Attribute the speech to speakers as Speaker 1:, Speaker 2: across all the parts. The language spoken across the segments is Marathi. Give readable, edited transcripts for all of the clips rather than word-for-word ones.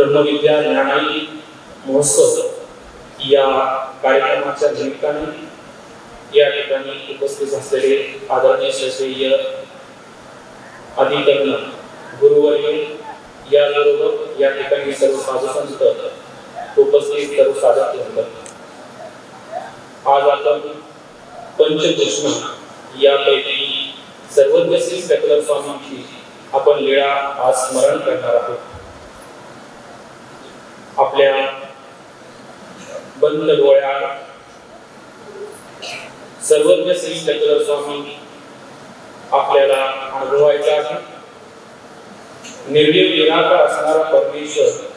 Speaker 1: ब्रह्मविद्या ज्ञानाई महोत्सव या कार्यक्रमाच्या निमित्ताने या ठिकाणी उपस्थित असलेले आदरणीय श्रेय अधिकर्ण गुरुवर्य याबरोबर या ठिकाणी सर्व साधू संत उपस्थित सर्व साधक वृंद, आज आपण पंचकृष्ण यापैकी सर्वज्ञ श्री सकल स्वामींची आपण लीळा आज स्मरण करणार आहोत. आपल्या बंद डोळ्या सर्वज्ञ श्री सकल स्वामी आपल्याला अनुभवायचा आहे. निर्विव निराकार असणारा परमेश्वर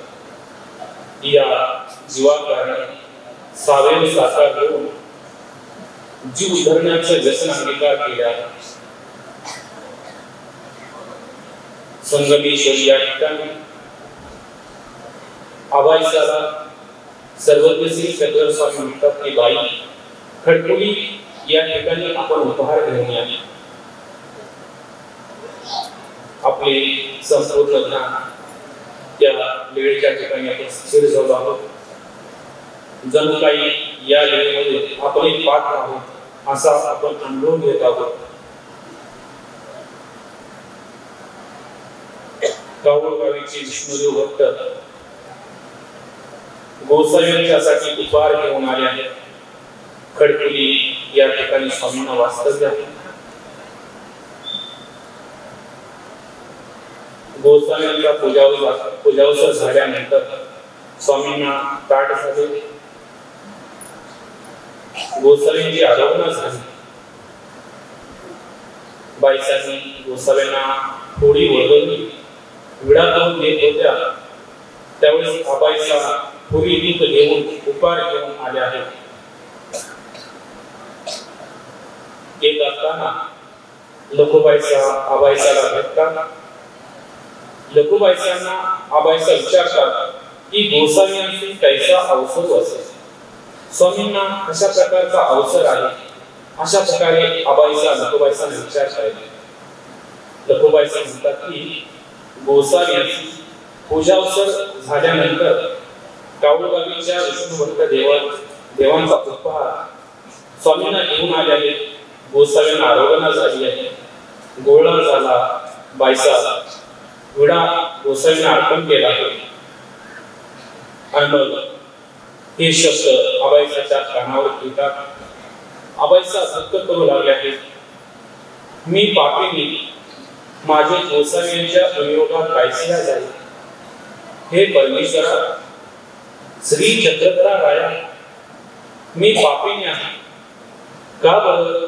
Speaker 1: या जीवाकारणे सावेल साकार घेऊन जीव उद्धरण्याचं व्यसन अंगीकार केले आहे. संगमेश्वरी या ठिकाणी आबाईसाला सर्वज्ञ श्री सकल स्वामी म्हणतात की बाई खडकुली या ठिकाणी आपण उपहार घेऊन या. आपले संपूर्ण ज्ञान त्या लेळीच्या ठिकाणी आपण स्थिर झालो आहोत. जणू काही या लेळीमध्ये आपण एक पात्र आहोत असा आपण अनुभव घेत आहोत. गावोगावीचे विष्णुदेव भक्त गोसाव्यांच्यासाठी उपहार घेऊन आले आहेत. खडकुली या ठिकाणी स्वामींना वास्तव्य आहे. गोसाव्यांचा पूजावसर झाल्यानंतर स्वामींना ताट झाले. गोसाव्यांची आराधना झाली. बाईसांनी गोसाव्यांना थोडी वळवली विडा करून देत होत्या. त्यावेळेस आबाईसा थोडी रीत घेऊन उपहार घेऊन आले आहेत. येत असताना लखुबाईसा आबाईसाला भेटतात. लखुबाईसांना आबाईसा विचारतात की गोसाव्यांची कैसा अवसर असेल, स्वामींना कशा प्रकारचा अवसर आहे. अशा प्रकारे आबाईसा लखुबाईसांना विचारतात. लखुबाईसा म्हणतात की गोसाव्यांची पूजावसर झाल्यानंतर गावोगावीच्या विष्णुभक्त देवांचा उपहार स्वामींना घेऊन आले आहेत. गोसाव्यांना आराधना झाली आहे. गोळा झाला. बाईसा विडा गोसाव्यांना अर्पण केला आहे. आणि मग हे शब्द आबाईसाच्या कानावर येतात. आबाईसा धक्क करू लागले आहेत. मी पापीनी माझे गोसाव्यांच्या वियोगात कायसिया जाईल. हे परमेश्वरा श्री चक्रधरा राया, मी पापीनी आहे. का बरं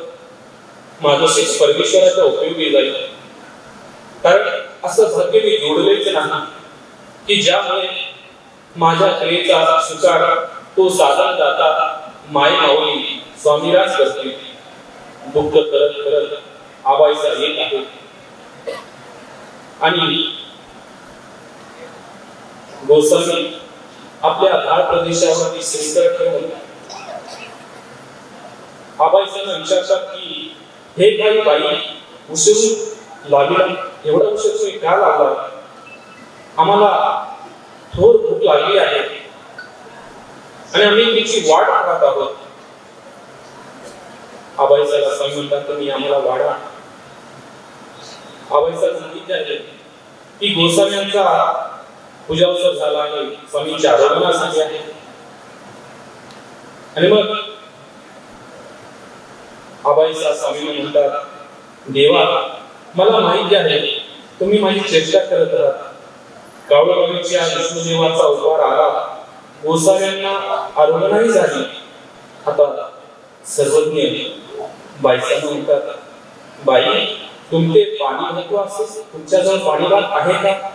Speaker 1: माझ्याशी परमेश्वराच्या उपयोगी जाईल. कारण असं भाग्य मी जोडलेच नाही की ज्यामुळे माझ्या क्रियेचा स्वीकार तो साधन दाता माय माऊली स्वामीराज करतील. दुःख करत करत आबाईसा येत आहे. आणि गोसावी आपल्या भार प्रदेशावरती श्रीकर ठेवून आबाईसांना विचारतात की हे काही बाई उशीर लागला, एवढा उशीर तुम्ही का लागला. आम्हाला थोर भूक लागली आहे आणि आम्ही तिची वाट पाहत आहोत. आबाईसाला स्वामी म्हणतात तुम्ही आम्हाला वाढा. आबाईसाला सांगितले आहे की गोसाव्यांचा पूजावसर झाला आहे. स्वामींची आराधना झाली आहे. आणि मग आबाईसा स्वामींना म्हणतात देवा मला माहिती आहे तुम्ही माझी चेष्टा करत आहात. गावोगावीच्या विष्णुदेवाचा उपहार आला. गोसाव्यांना आराधनाही झाली. आता सर्वज्ञ बाईसा म्हणतात बाई तुमचे पाणी नको असेल, तुमच्याजवळ पाणीबाग आहे का.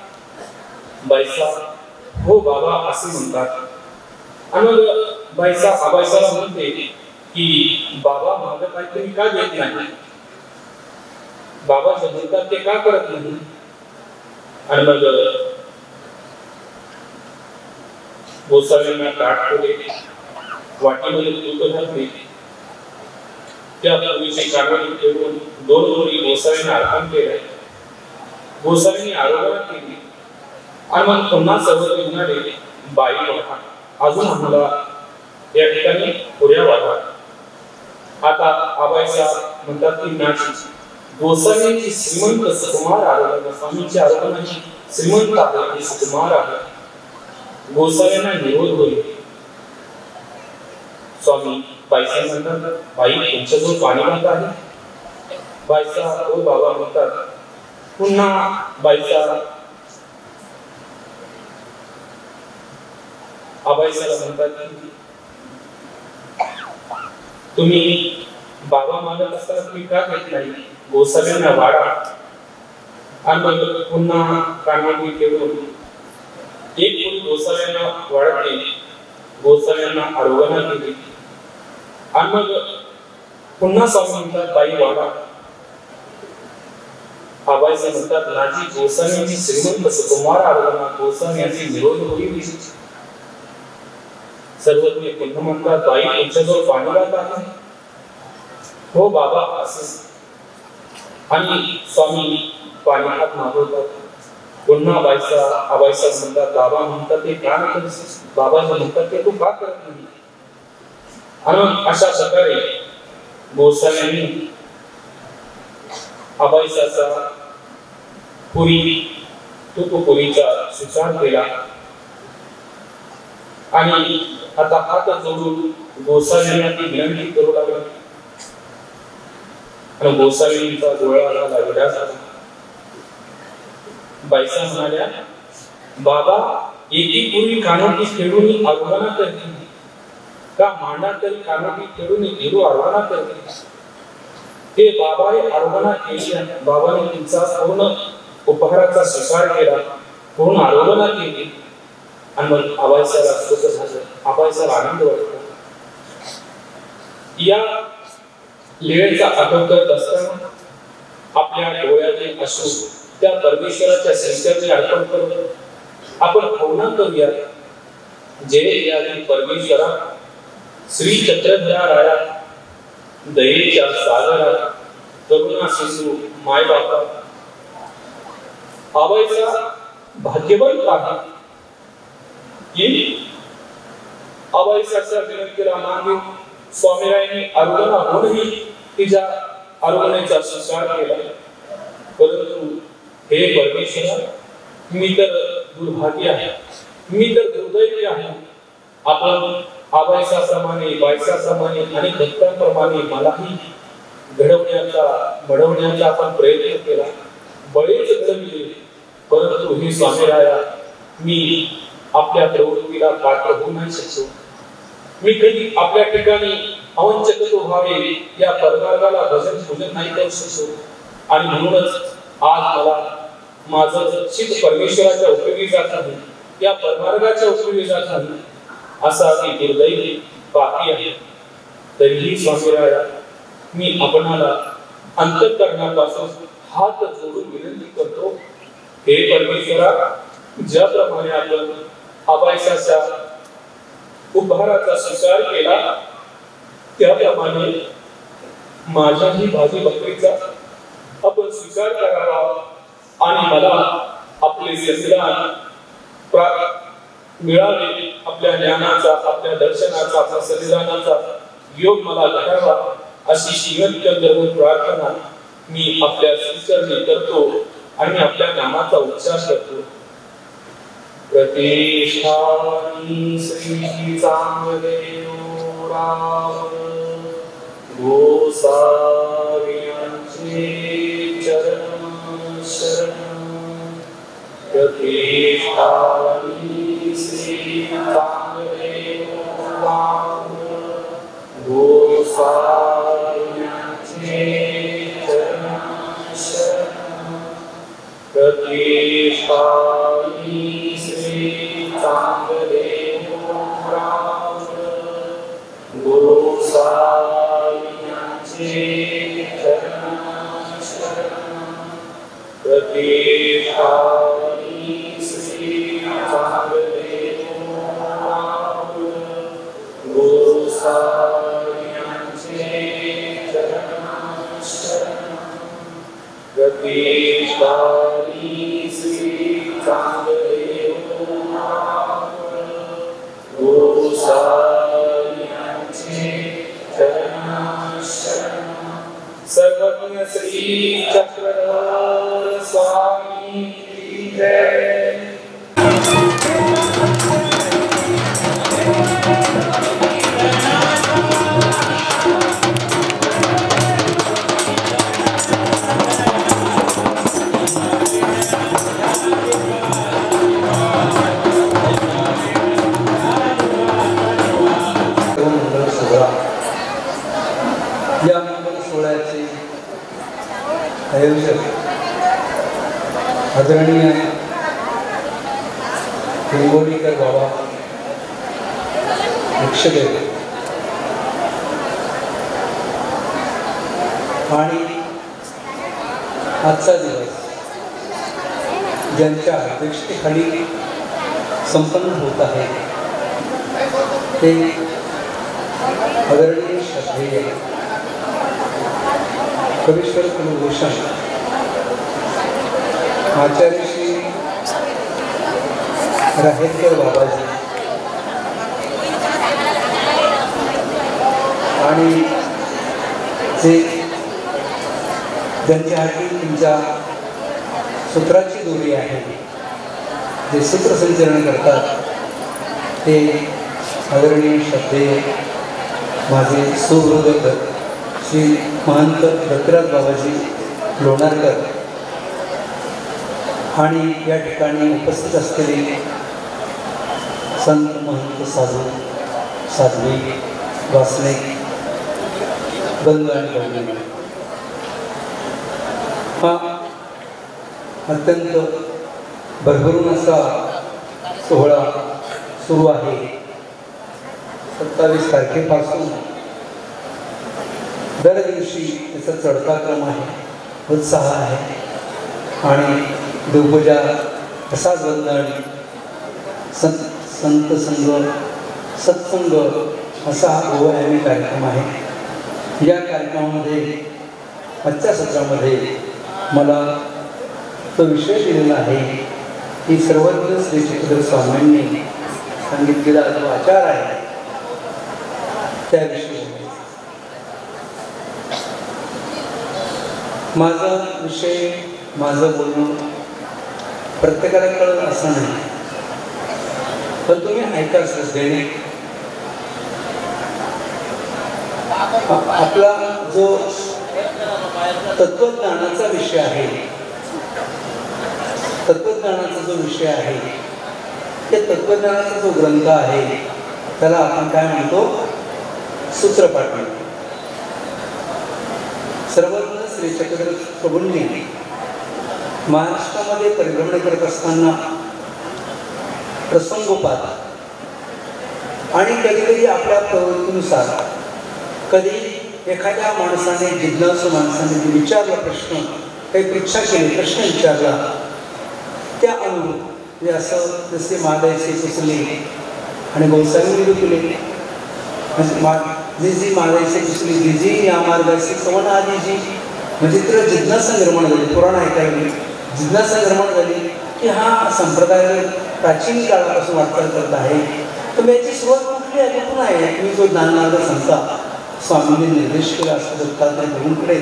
Speaker 1: बाईसा हो बाबा असे म्हणतात. आणि मग बाईसा आबाईसाला म्हणते की बाबा माझं काही तुम्ही का देत नाही. बाबा जे म्हणतात ते का करत नाही. आणि मग गोसाव्यांना ताट केले. वाटीमध्ये तूप घातले. त्या पूर्वीची कारवाई ठेवून 2 गोळी गोसाव्यांना अर्पण केले. गोसाव्यांनी आराधना केली. आणि मग पुन्हा सर्व म्हणाले, बाई बघा, अजून आम्हाला या ठिकाणी पुऱ्या वाढवा. आता आबाईसा म्हणतात की नाची गोसावींची श्रीमंत सुकुमार आरोग्य, स्वामींची आरोग्याची श्रीमंत आहे, सुकुमार आहे. गोसाव्यांना निरोध होईल. स्वामी बाईसा म्हणतात, बाई तुमच्याजवळ पाणी मागत आहे. बाईसा हो बाबा म्हणतात. पुन्हा बाईसा आबाईसाला म्हणतात की तुम्ही बाबा मागत असताना तुम्ही का घेत नाही, गोसाव्यांना वाढा. आणि मग पुन्हा कानाडी ठेवून एक फूल गोसाव्यांना वाढते, गोसाव्यांना आरोग्याला केली. आणि मग पुन्हा स्वामी म्हणतात, बाई वाढा. आबाईसा म्हणतात, नाजी गोसाव्यांची श्रीमंत सुकुमार आरोग्याला, गोसाव्यांची निरोध होईल. सर्व तुम्ही पुन्हा म्हणतात, बाई तुमच्याजवळ पाणी राहत आहे. हो बाबा असं. आणि स्वामी पाणी हात मागवतात. पुन्हा बाईसा आबाईसा म्हणतात, बाबा म्हणतात ते का नाही करत, बाबा म्हणतात ते तू का करत नाही. आणि अशा प्रकारे गोसाव्यांनी आबाईसाचा पुरीचा स्वीकार केला. आणि आता हात जोडून गोसाव्यांना ती विनंती करू लागला. आणि गोसावींचा डोळा झाला, विडा झाला. बाईसा म्हणाल्या, बाबा एकी पूर्वी कानोटी खेळून आरोहणा करते का, मांडा तरी कानोटी खेळून निरू आरोहणा करते. ते बाबाने आरोहणा केली. बाबाने तुमचा पूर्ण उपहाराचा स्वीकार केला, पूर्ण आरोहणा केली. आणि मग आबाईसाला सुख झालं, आबाईसाला आनंद वाटला. या लीळेचा आठवण करत असताना आपल्या डोळ्याचे अश्रू त्या परमेश्वराच्या संकल्पने अर्पण करून आपण भावना करूया, जे यादी परमेश्वरा श्री चक्रधरा राया, दयेच्या सागरा, करुणा सिंधू माय बापा. आबाईसा भाग्यवान आहे की आबाईसाच्या विनंतीला मान देऊन स्वामीरायांनी आरोग्याला होऊनही तिच्या आरोग्याचा स्वीकार केला. परंतु हे परमेश्वरा, मी तर दुर्भाग्य आहे, मी तर दुर्दैवी आहे. आपण आबाईसाप्रमाणे बाईसाप्रमाणे आणि भक्तांप्रमाणे मलाही घडवण्याचा आपण प्रयत्न केला, बळेच घडविले. परंतु हे स्वामीराया, मी आपल्या प्रवृत्तीला पात्र होऊ नाही शकतो. मी कधी आपल्या ठिकाणी अवंचक व्हावे या परमार्गाला भजन पूजन नाही करू शकतो. आणि म्हणूनच आज मला माझं चित्त परमेश्वराच्या उपयोगी जात नाही, या परमार्गाच्या उपयोगी जात नाही, असा मी दुर्दैवी पापी आहे. तरीही स्वामीराया, मी आपणाला अंतःकरणापासून हात जोडून विनंती करतो, हे परमेश्वरा, ज्याप्रमाणे आपण आबाईसाच्या उपहाराचा स्वीकार केला, त्याप्रमाणे माझ्याही भाजी बकरीचा आपण स्वीकार करावा. आणि मला आपले संविधान मिळावे, आपल्या ज्ञानाचा, आपल्या दर्शनाचा, आपल्या संविधानाचा योग मला घडावा, अशी शिवकंदर्भ प्रार्थना मी आपल्या स्वीकारणी करतो आणि आपल्या नामाचा उच्चार करतो. प्रतिष्ठानी श्री चांगदेव राम गोसावी यांचे चरण शरण. प्रतिष्ठानी श्री चांगदेव राम गोसावी यांचे चरण शरण. प्रतिष्ठानी श्री चांगदेव राम गोसावी यांचे चरण शरण. प्रतिष्ठानी श्री चांगदेव राम गोसावी यांचे चरण शरण. प्रतिष्ठानी श्री चांगदेव श्री चक्रधर स्वामी की जय।
Speaker 2: या मंगल सोहळ्याचे आयोजक आदरणीय हिंगोलीकर बाबा वृक्षदेव आणि आजचा दिवस ज्यांच्या अध्यक्षतेखाली संपन्न होत आहे ते आदरणीय श्रद्धेय कवीश्वर कुलभूषण आचार्य श्री राहेरकर बाबाजी आणि जे ज्यांच्या हाती तुमच्या सूत्राची दोरी आहे, जे सूत्रसंचलन करतात ते आदरणीय श्रद्धेय माझे सुहृद श्री महंत दत्तराज बाबाजी लोणारकर आणि या ठिकाणी उपस्थित असलेले संत महंत साधू साध्वी वासनिक बंधू आणि भगिनी, हा अत्यंत भरभरून असा सोहळा सुरू आहे। 27 तारखेपासून दर दिवशी त्याचा चढता क्रम आहे, उत्साह आहे आणि देवपूजा प्रसाद वंदन संत संग सत्संग असा हा बहुआयामी कार्यक्रम आहे। या कार्यक्रमामध्ये आजच्या सत्रामध्ये मला तो विषय दिलेला आहे की सर्वज्ञ श्री चक्रधर स्वामींनी सांगितलेला जो आचार आहे त्याविषयी माझा विषय, माझं बोलणं प्रत्येकाला कळलं असं नाही, पण तुम्ही ऐका श्रद्धेने। आपला जो तत्वज्ञानाचा विषय आहे, तत्वज्ञानाचा जो विषय आहे, ते तत्वज्ञानाचा जो ग्रंथ आहे त्याला आपण काय म्हणतो, सूत्रपाठ म्हणतो। सर्वज्ञ श्री चक्रधर प्रभूंनी महाराष्ट्रामध्ये परिभ्रमण करत असताना प्रसंगोपात आणि कधी कधी आपल्या प्रवृत्तीनुसार, कधी एखाद्या माणसाने जिज्ञासू माणसाने विचारला प्रश्न, काही परीक्षा केली, प्रश्न विचारला, त्या अनुरूप म्हणजे असं जसे मादायचे कुसले आणि गोसावी तुले जी जी मादायचे कुसली जी या मार्गाचे सवन आधी जी म्हणजे तिला जिज्ञासा निर्माण झाली, पुराण ऐकायला गेली, जिज्ञासा निर्माण झाली की हा संप्रदाय प्राचीन काळापासून वाटचाल करत आहे, तर याची सुरुवात कुठली आहे, कुठून आहे? तुम्ही जो ज्ञानमार्ग सांगता स्वामींनी निर्देश केला असं दत्तात्रय प्रभूंकडे,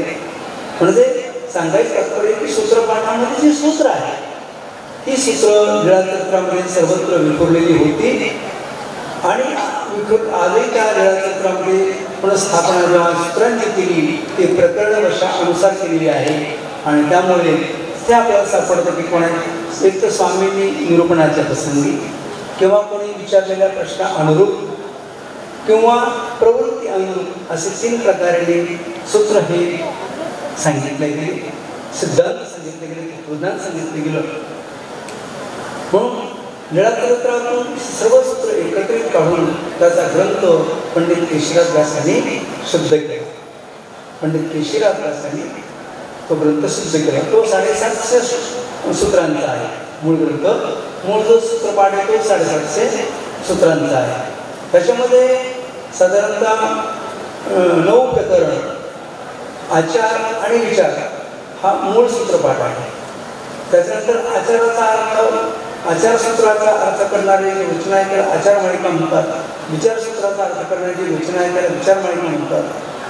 Speaker 2: म्हणजे सांगायचं तात्पर्य की सूत्रपाठामध्ये जी सूत्र आहे ती सूत्र लीळाचक्रामध्ये सर्वत्र विखुरलेली होती आणि आजही त्या लीळाचक्रामध्ये पुनर्स्थापना जेव्हा सूत्रांची केली ते प्रकरणवशा अनुसार केलेली आहे आणि त्यामुळे ते आपल्याला सापडतं की कोणा एक तर स्वामींनी निरूपणाच्या प्रसंगी किंवा कोणी विचारलेल्या प्रश्न अनुरूप किंवा प्रवृत्ती अनुरूप असे 3 प्रकारे सूत्र हे सांगितले गेले, सिद्धांत सांगितले गेले, तत्वज्ञान सांगितले गेलं। म्हणून लीळाचरित्रातून सर्व सूत्र एकत्रित काढून त्याचा ग्रंथ पंडित केशीराज व्यासांनी शुद्ध केला। पंडित केशीराज व्यासांनी तो ग्रंथ शुद्ध केला। तो 750 सूत्रांचा आहे मूळ ग्रंथ, मूळ जो सूत्रपाठ आहे तो 750 सूत्रांचा आहे। त्याच्यामध्ये साधारणतः 9 प्रकरण आचार आणि विचार हा मूळ सूत्रपाठ आहे। त्याच्यानंतर आचाराचा अर्थ, आचारसूत्राचा अर्थ करणारे जे रचना आहे त्याला आचारमालिका म्हणतात, विचारसूत्राचा अर्थ करणारे जे रचना आहे त्याला विचारमालिका म्हणतात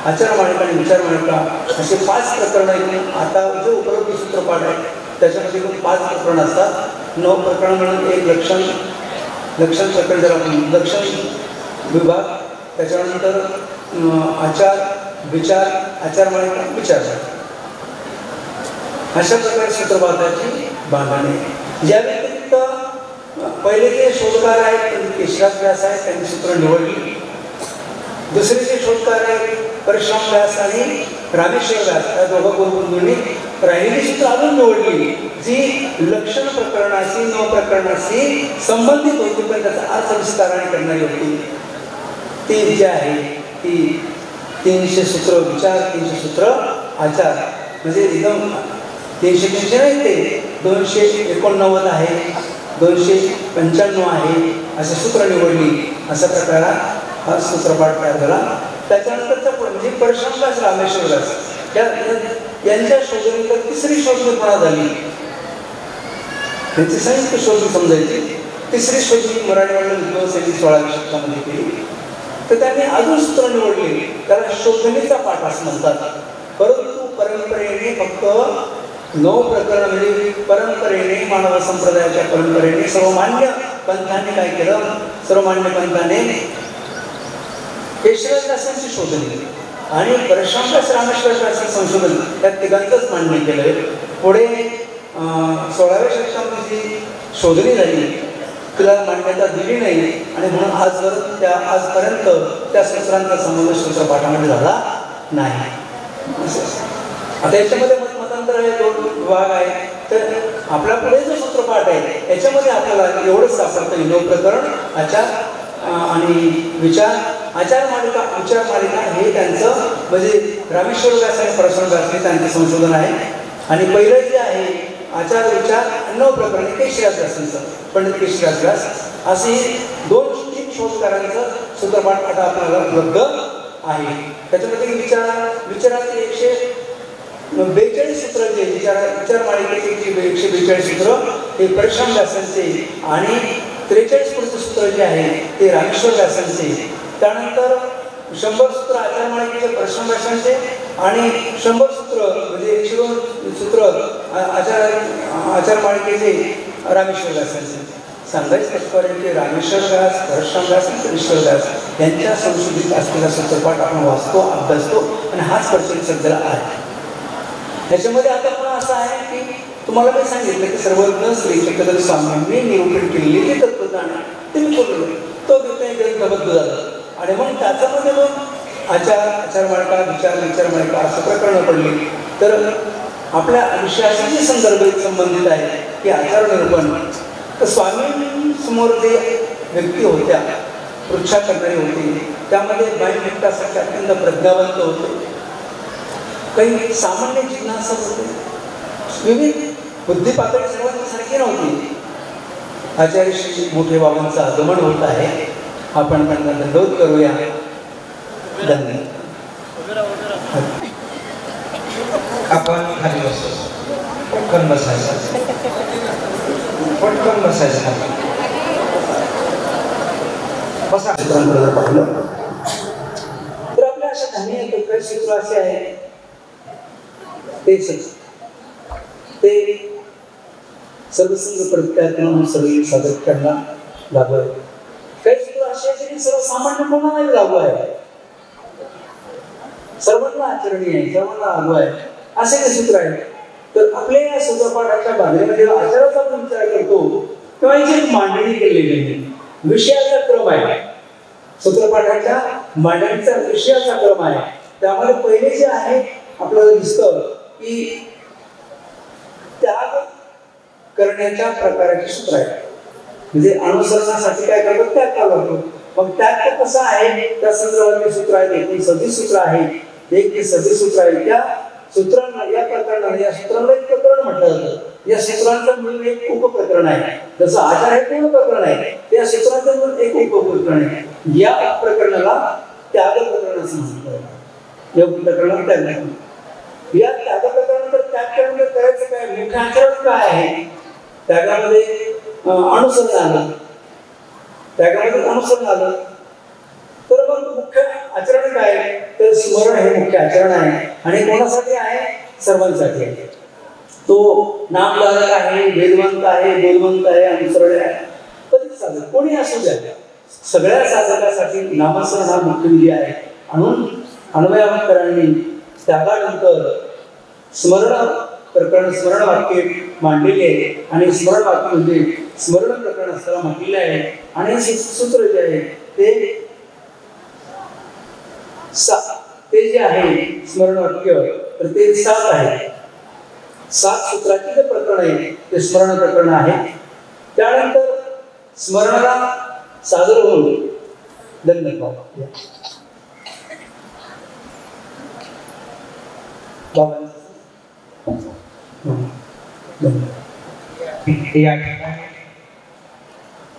Speaker 2: आचार मालिका आणि विचार मालिका असे 5 प्रकरण आहेत. आता जे उपलब्ध सूत्रपाठ आहे त्याच्यामध्ये 5 प्रकरण असतात. 9 प्रकरण म्हणून एक लक्षण प्रकरण, जर आपण लक्षण विभाग, त्याच्यानंतर आचार विचार, आचार मालिका, विचार मालिका, अशा प्रकारे सूत्रपाठाची बांधणी. या व्यतिरिक्त पहिले जे शोधकार आहेत केशराज व्यास आहेत, त्यांनी सूत्र निवडली. दुसरे जे शोधकार आहेत परशुराम व्यास आणि रामेश्वर व्यास, या दोघा गुरुबंधूंनी राहिलेली सूत्र अजून निवडली जी लक्षण प्रकरणाशी 9 प्रकरणाशी संबंधित होती, पण त्याचा अर्थ विस्ताराने करणारी होती. ती जी आहे ती 300 सूत्र विचार, 300 सूत्र आचार, म्हणजे एकदम 300 नाही, ते 289 आहे, 295 आहे, असे सूत्र निवडली. अशा प्रकारात हा सूत्रपाठ तयार झाला. त्याच्यानंतरचा म्हणजे परशुराम व्यास, रामेश्वर व्यास यांच्या शोधनीनंतर तिसरी शोधणी पुन्हा झाली. त्यांची संयुक्त शोधणी समजायची. तिसरी शोधणी मराठवाडा विद्वांसांनी 16व्या शतकामध्ये केली. तर त्यांनी अजून सूत्र निवडले, त्याला शोधणीचा पाठ असं म्हणतात. परंतु परंपरेने फक्त 9 प्रकरण, म्हणजे परंपरेने, मानव संप्रदायाच्या परंपरेने सर्वमान्य पंथाने काय केलं, सर्वमान्य पंथाने केशराज व्यासांची शोधणी आणि परशुराम व्यास, रामेश्वर व्यासांचं संशोधन या तिघांचंच मान्य केलं. पुढे 16व्या शतकामध्ये जी शोधणी झाली तिला मान्यता दिली नाही आणि म्हणून आजपर्यंत त्या सूत्रांचा संबंध सूत्रपाठामध्ये झाला नाही. आता याच्यामध्ये मतांतर आहे, 2 विभाग आहे. तर आपल्या पुढे जो सूत्रपाठ आहे याच्यामध्ये आपल्याला एवढंच सापडतं, 9 प्रकरण, आचार आणि विचार. आचार मालिका, विचार मालिका हे त्यांचं म्हणजे रामेश्वर व्यास आणि परशुराम व्यास हे त्यांचं संशोधन आहे. आणि पहिलं जे आहे आचार विचार 9 प्रकरण केशराज व्यासांचं, पंडित केशराज व्यास, असे 2-3 शोधकारांचं सूत्रपाठ आता आपल्याला उपलब्ध आहे. त्याच्यामध्ये विचाराचे 142 सूत्र जे विचार मालिकेचे 142 सूत्र हे परशुराम व्यासांचे आणि 43 पुढचे सूत्र जे आहे ते रामेश्वर व्यासांचे. त्यानंतर 100 सूत्र आचार मालिकेचे परशुराम व्यासांचे आणि 100 सूत्र म्हणजे 102 सूत्र आचार मालिकेचे रामेश्वर व्यासांचे. सांगायचं प्रकारे की रामेश्वर व्यास, परशुराम व्यास आणि केशर व्यास यांच्या संशोधित असलेला सूत्रपाठ आपण वाचतो, अभ्यासतो आणि हाच प्रचलित सध्याला आहे. याच्यामध्ये आता पण असं आहे की तुम्हाला मी सांगितलं की सर्वज्ञ श्री चक्रधर स्वामींनी निरूपण केलेली जे तत्वज्ञान ते मी बोललो, तो ग्रंथबद्ध झाला. आणि मग त्याच्यामध्ये मग आचार मालिका, विचार मालिका असं प्रकरणं पडली. तर आपल्या विषयाशी जे संदर्भ संबंधित आहे की आचार निरूपण, तर स्वामींसमोर जे व्यक्ती होत्या, पृच्छा करणारे होते, त्यामध्ये बाई व्यक्तासाठी अत्यंत प्रज्ञावंत होते, काही सामान्य जिज्ञासक होते, विविध बुद्धी पातळी सर्वांसारखी नव्हती. आचार्य श्री मोठे बाबांचं आगमन होत आहे, आपण त्यांना दंडवत करूया. धन्यवाद.
Speaker 3: आपण खाली बसतो, पटकन बसायचं, पटकन बसायचं, बसा.
Speaker 2: पाहिलं तर आपल्या अशा धान्य सूत्र असे आहे ते सर्वसंग प्रत्यात्मन सर्व सादर करणार लागू आहे. काही सूत्र असे आहे की सर्वसामान्य कोणालाही लागू आहे, सर्वांना आचरणीय आहे, सर्वांना लागू आहे, असे काही सूत्र आहे. तर आपल्या या सूत्रपाठाच्या बांधणीमध्ये आचाराचा आपण विचार करतो तेव्हा याची मांडणी केलेली आहे, विषयाचा क्रम आहे. सूत्रपाठाच्या मांडणीचा विषयाचा क्रम आहे. त्यामध्ये पहिले जे आहे आपल्याला दिसतं की त्याग करण्याच्या प्रकाराची सूत्र आहे. म्हणजे अनुसरणासाठी काय करतो, त्याग करतो. मग त्याग कसं आहे त्या संदर्भातले सूत्र आहेत. 29 सूत्र आहे, 1-26 सूत्र आहे. त्या सूत्रांना, या प्रकरणाला, या सूत्रांना एक प्रकरण म्हटलं जातं. या सूत्रांचं मिळून एक उपप्रकरण आहे. जसं आचार हे पूर्ण प्रकरण आहे, त्या सूत्रांचं मिळून एक उपप्रकरण आहे. या प्रकरणाला त्याग प्रकरण असं म्हणतात. या प्रकरणाला त्याग. या त्याग प्रकरणानंतर त्याग केल्यानंतर करायचं काय, मुख्य आचरण काय आहे. त्यागामध्ये अनुसरण आलं, त्यागामध्ये अनुसरण आलं तर मग मुख्य आचरण काय, तर स्मरण हे मुख्य आचरण आहे आणि कोणासाठी आहे, सर्वांसाठी आहे. तो नामधारक आहे, वेदवंत आहे, बोधवंत आहे, अनुसरण आहे, कधी साधक कोणी असू द्या, सगळ्या साधकासाठी नामस्मरण हा मुख्य विधी आहे. म्हणून अन्वयावकरांनी त्यागानंतर स्मरण प्रकरण स्मरण वाक्य मांडलेली आहे आणि स्मरण वाक्य म्हणजे स्मरण प्रकरण असताना म्हटलेलं आहे. आणि सूत्र जे आहे ते जे आहे स्मरण वाक्य तर ते 7 आहे. 7 सूत्राचे जे प्रकरण आहे ते स्मरण प्रकरण आहे. त्यानंतर स्मरणाला सादर होऊन धन्यवाद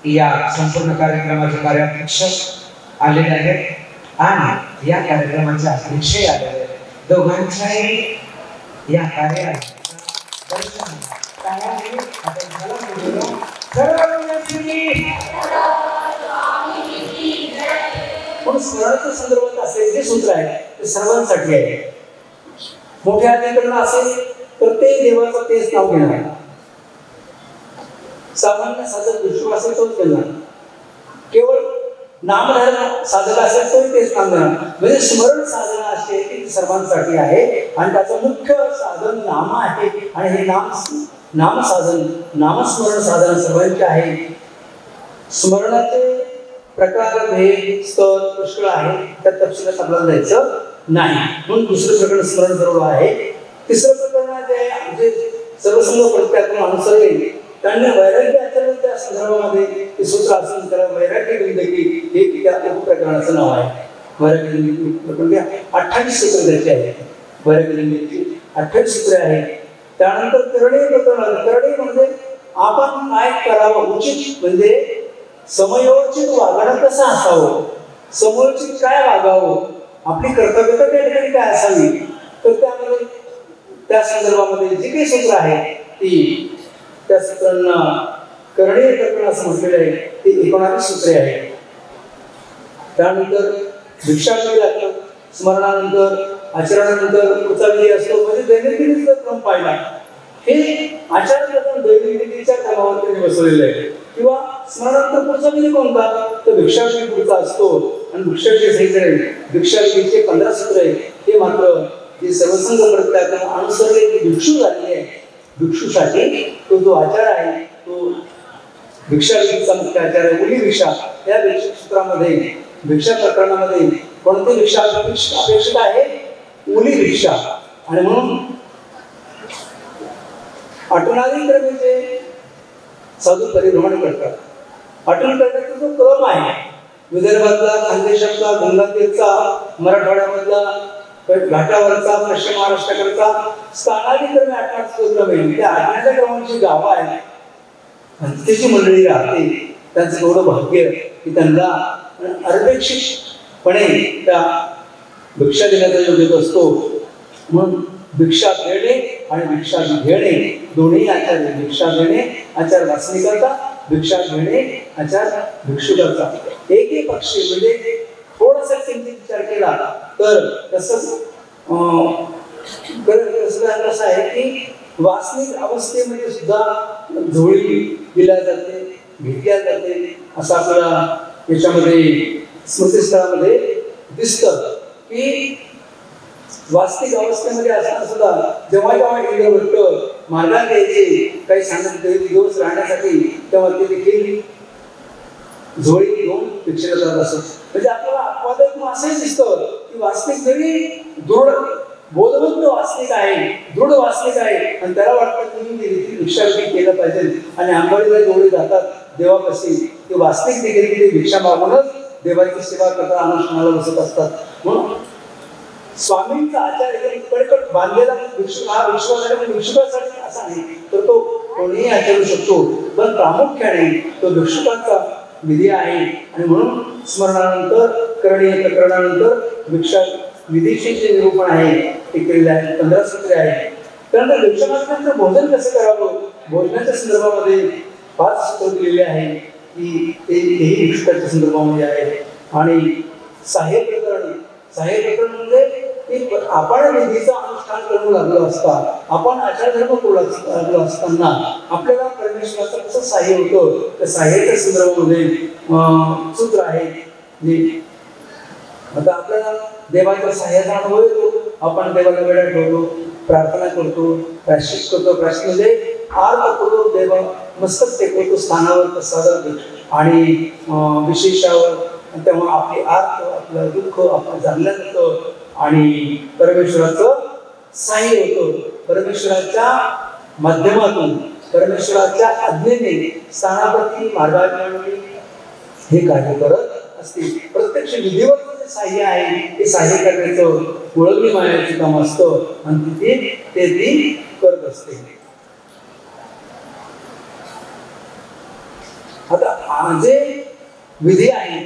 Speaker 3: या संपूर्ण कार्यक्रमाचे कार्याध्यक्ष आलेले आहेत आणि या कार्यक्रमाचे अध्यक्षही आलेले आहेत. दोघांच्याही या कार्यात
Speaker 2: पण स्मरणाच्या संदर्भात असे जे सूत्र आहे ते सर्वांसाठी आहे. मोठ्या अधिकरण असेल तर ते देवाचं तेच नाव घेणार, सामान्य साधक विश्व असेल तोच घेणार, केवळ नामधारक साधक असेल तोही तेच नाम घेणार. म्हणजे स्मरण साधना अशी आहे की सर्वांसाठी आहे आणि त्याचं मुख्य साधन नाम आहे आणि हे नाम साधन नामस्मरण साधन सर्वांचे आहे. स्मरणाचे प्रकार भेद स्तर पुष्कळ आहे, त्या तपशिलात आपल्याला जायचं नाही. म्हणून दुसरं प्रकरण स्मरण जरूर आहे. तिसरं प्रकरण जे सर्वसंग प्रत्यात्म अनुसरले त्यांनी वैराग्य आचरण त्या संदर्भामध्ये सूत्र असून त्याला वैराग्य गंधकी हे त्या उपप्रकरणाचं नाव आहे. वैराग्य गंधकी प्रकरण 28 सूत्र त्याचे आहे. वैराग्य गंधकीची 28 सूत्रे आहे. त्यानंतर करणे प्रकरण, करणे म्हणजे आपण काय करावं, उचित म्हणजे समयोचित वागणं कसं असावं, समयोचित काय वागावं, आपली कर्तव्यता त्या ठिकाणी काय असावी. तर त्यामध्ये त्या संदर्भामध्ये जी काही सूत्र आहे ती त्या सूत्रांना करणीय प्रकरण असं म्हटलेलं आहे. ते 19 सूत्रे आहे. त्यानंतर भिक्षा विधी लागतं, स्मरणानंतर आचरणानंतर पुढचा विधी असतो. म्हणजे दैनंदिनीचा क्रम पाहिला हे आचार्य दैनंदिनीच्या क्रमावर त्यांनी बसवलेलं आहे. किंवा स्मरणानंतर पुढचा विधी कोणता, तर भिक्षा विधी पुढचा असतो आणि भिक्षा विधी सांगितले आहे. भिक्षा विधीचे 15 सूत्र आहे. हे मात्र जे सर्वसंग प्रत्यात्म अनुसरले ती भिक्षू झालेली आहे. भिक्षूसाठी तो जो आचार आहे तो भिक्षा विधीचा मुख्य आचार आहे. ओली भिक्षा या भिक्षा सूत्रामध्ये भिक्षा प्रकरणामध्ये कोणती भिक्षा अपेक्षित आहे, ओली भिक्षा. आणि म्हणून अटनादी क्रमेचे साधू परिभ्रमण करतात. अटल करण्याचा जो क्रम आहे विदर्भातला, खानदेशातला, गंगातीरचा, मराठवाड्यामधला, घाटावरचा, पश्चिम महाराष्ट्राकडचा स्थानाधिक्रमे 8 क्रम आहे. त्या 8 क्रमांची गावं आहेत, त्याची मंडळी राहते. त्यांचं एवढं भाग्य की त्यांना अनपेक्षितपणे त्या भिक्षा देण्याचा योग येत असतो. म्हणून भिक्षा देणे आणि भिक्षा घेणे दोन्ही आचार. भिक्षा देणे आचार वासनिकाचा, भिक्षा घेणे आचार भिक्षुकाचा. एकही पक्षी म्हणजे थोडासा किंचित विचार केला तर कसं आहे की वासनिक अवस्थेमध्ये सुद्धा झोळी दिल्या जाते, घेतल्या जाते असं आपल्याला याच्यामध्ये स्मृतिस्थळामध्ये दिसतं. की वास्तविक अवस्थेमध्ये असताना सुद्धा जेव्हा जेव्हा इंद्रभट्ट मार्गात यायचे काही सांगत दिवस राहण्यासाठी तेव्हा ते देखील झोळी घेऊन भिक्षेला जात असत. म्हणजे आपल्याला अपवादात्मक असंही दिसतं की वास्तविक जरी दृढ बोधवंत वास्तविक आहे, दृढ वास्तविक आहे आणि त्याला वाटतं तुम्ही देखील भिक्षा केलं पाहिजे आणि आंबाडीला जेवढे जातात देवापाशी ते वास्तविक देखील भिक्षा मागूनच देवाची सेवा करता अनुष्ठानाला बसत असतात. म्हणून स्वामींचा आचार कडकड बांधलेला भिक्षुक हा भिक्षुकासाठी असा नाही तर तो कोणीही आचरू शकतो. पण प्रामुख्याने तो भिक्षुकांचा विधी आहे. आणि म्हणून स्मरणानंतर करणीय प्रकरणानंतर भिक्षा विधीचे जे निरूपण आहे ते केलेले आहे. 15 सूत्रे आहेत. त्यानंतर भिक्षकानंतर भोजन कसं करावं, भोजनाच्या संदर्भामध्ये 5 सूत्र दिलेले आहे की तेही भिक्षुकाच्या संदर्भामध्ये आहे. आणि सहाय्य प्रकरण सहाय्य करणं म्हणजे की आपण निधीचं अनुष्ठान करू लागलो असता, आपण आचारधर्म करू लागलो असताना आपल्याला परमेश्वराचं कसं सहाय्य होतं, तर सहाय्याच्या संदर्भामध्ये सूत्र आहे जे आता आपल्याला देवाच्या सहाय्याचा अनुभव येतो. आपण देवाला वेळा ठेवतो, प्रार्थना करतो, प्रायश्चित करतो. प्रायश्चित म्हणजे आर्त करतो, देवा मस्तक टेकवतो स्थानावर सादर आणि विशेषावर, तेव्हा आपली आर्त आपलं दुःख आपण जाणलं जातं आणि परमेश्वराचं सहाय्य होतं. परमेश्वराच्या माध्यमातून, परमेश्वराच्या आज्ञेने स्थानापती मार्गाने हे कार्य करत असते. प्रत्यक्ष विधिवत जे सहाय्य आहे ते सहाय्य करण्याचं ओळखणी मायाचं काम असतं आणि तिथे ते ती करत असते. आता जे विधी आहे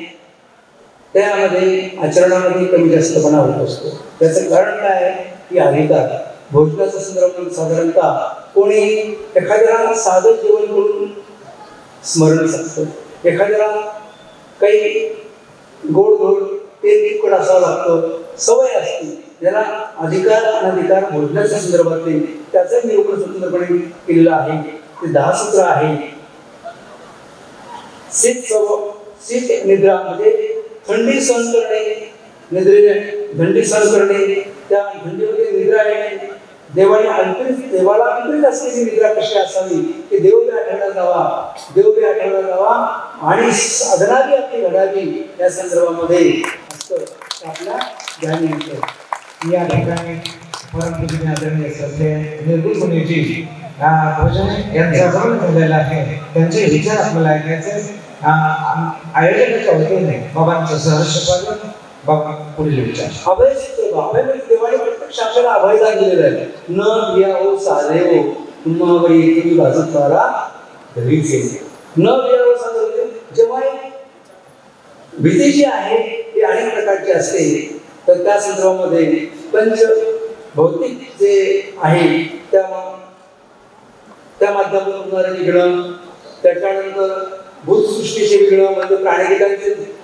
Speaker 2: त्यामध्ये आचरणामध्ये कमी जास्तपणा होत असतो. त्याचं कारण काय आहे की अधिकार भोजनाच्या संदर्भात साधारणतः कोणी एखाद्याला साधं जेवण करून स्मरण असतं, एखाद्याला काही गोड गोड तेल तिखट असावं लागतं, सवय असते. ज्याला अधिकार अनधिकार भोजनाच्या संदर्भातले त्याचं निरूपण स्वतंत्रपणे केलेलं आहे. ते 10 सूत्र आहे. शीत निद्रा म्हणजे थंडी सहन करणे, निद्रेने थंडी सहन करणे, त्या थंडीमध्ये निद्रा येणे, देवाला अंतरित असलेली निद्रा कशी असावी की देव बी आठवला जावा आणि साधना बी आपली घडावी या संदर्भामध्ये असतं आपल्या ध्यान येतं.
Speaker 3: या ठिकाणी परमपूज्य आदरणीय श्रद्धेय निर्गुण मुनीजी भोजन यांचा गमन झालेला आहे. त्यांचे विचार आपल्याला ऐकायचे. आयोजकाच्या वतीने बाबांचं सहर्ष स्वागत. बाबा पुढील विचार.
Speaker 2: अभय अभय म्हणजे देवाने प्रत्यक्ष आपल्याला अभयदान दिलेलं आहे. न बिया हो साधे हो तुम्हावरी तुम्ही बाजूत मारा घरीच येईल. न बिया हो साधे जेव्हा भीती जी आहे ती अनेक प्रकारची असते. तर त्या संदर्भामध्ये पंच भौतिक जे आहे त्या माध्यमातून होणारं निघणं, त्याच्यानंतर भूतसृष्टीचे वेगळं म्हणजे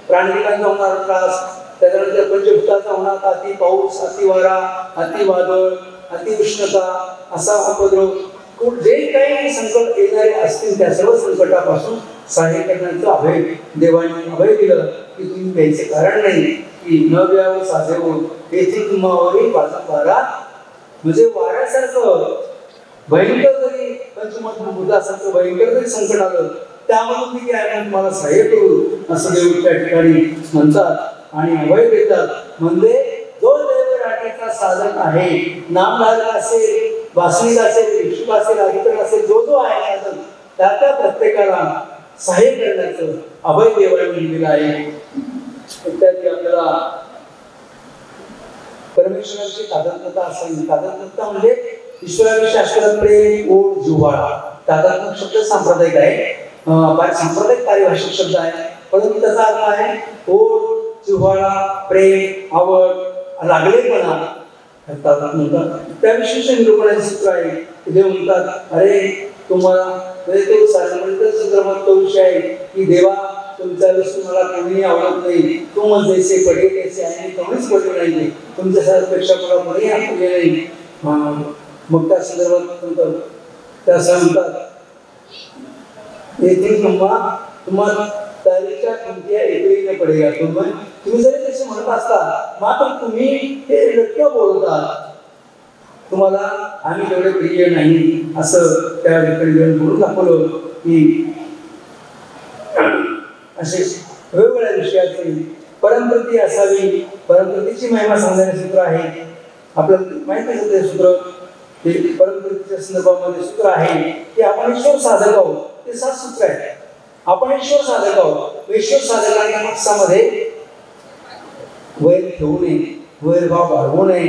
Speaker 2: प्राणिकांचा होणारा त्रास, त्याच्यानंतर पंचभूताचा होणार अति पाऊस, अति वारा, अति वादळ, अति उष्णता असा उपद्रव, जे काही संकट येणारे असतील त्या सर्व संकटापासून सहाय्य करण्याचं अभय देवाने अभय दिलं की तुम्ही द्यायचं कारण नाही की न व्यावं साधे हो येथील तुम्हावरही वाजत वारा म्हणजे वाऱ्यासारखं भयंकर जरी पंचमहाभूतासारखं भयंकर जरी संकट आलं त्यामधून मी काय तुम्हाला सहाय्य करू असं देव त्या ठिकाणी म्हणतात आणि अभय देतात. म्हणजे जो देवराटीचा साधक आहे, नामधारक असेल, वासनिक असेल, भिक्षुक असेल, अधिकार असेल, जो आहे साधक त्या प्रत्येकाला सहाय्य करण्याचं अभय देवाने दिलेलं आहे. इत्यादी आपल्याला परमेश्वराची तादात्म्यता असावी. तादात्म्यता म्हणजे ईश्वराविषयी असलेला प्रेम, ओढ, जिव्हाळा. तादात्म्य शब्द सांप्रदायिक आहे, सांप्रदायिक पारिभाषिक शब्द आहे, परंतु त्याचा अर्थ आहे ओढ, जिव्हाळा, प्रेम, आवड, लागलेपणा. त्याविषयी निरूपणाचे सूत्र आहे. ते म्हणतात अरे तुम्हाला तो साधारण संदर्भात तो विषय आहे की देवा तुमच्या विषयी मला कोणीही आवडत नाही, तू मग जैसे पडे तैसे आहे, कोणीच पडले नाही, तुमच्यासारखेक्षा मला कोणीही आवडले नाही. मग त्या संदर्भात त्या सांगतात येथील तुम्हाला तारीखच्या कोणत्या एकरीने पडेगा. तुम्ही जरी तसे म्हणत असता मात्र तुम्ही हे लटकं बोलतात, तुम्हाला आम्ही तेवढे प्रिय नाही असं त्या ठिकाणी बोलून दाखवलं की असे वेगवेगळ्या विषयाचे परमप्रती असावी. परमप्रतीची महिमा सांगणारे सूत्र आहे. आपल्याला माहिती आहे ते सूत्र, ते परमप्रतीच्या संदर्भामध्ये सूत्र आहे की आपण ईश्वर साधक आहोत. ते 7 सूत्र आहेत. आपण ईश्वर साधक आहोत. ईश्वर साधकांच्या माणसामध्ये वैर ठेवू नये, वैरभाव वाढवू नये.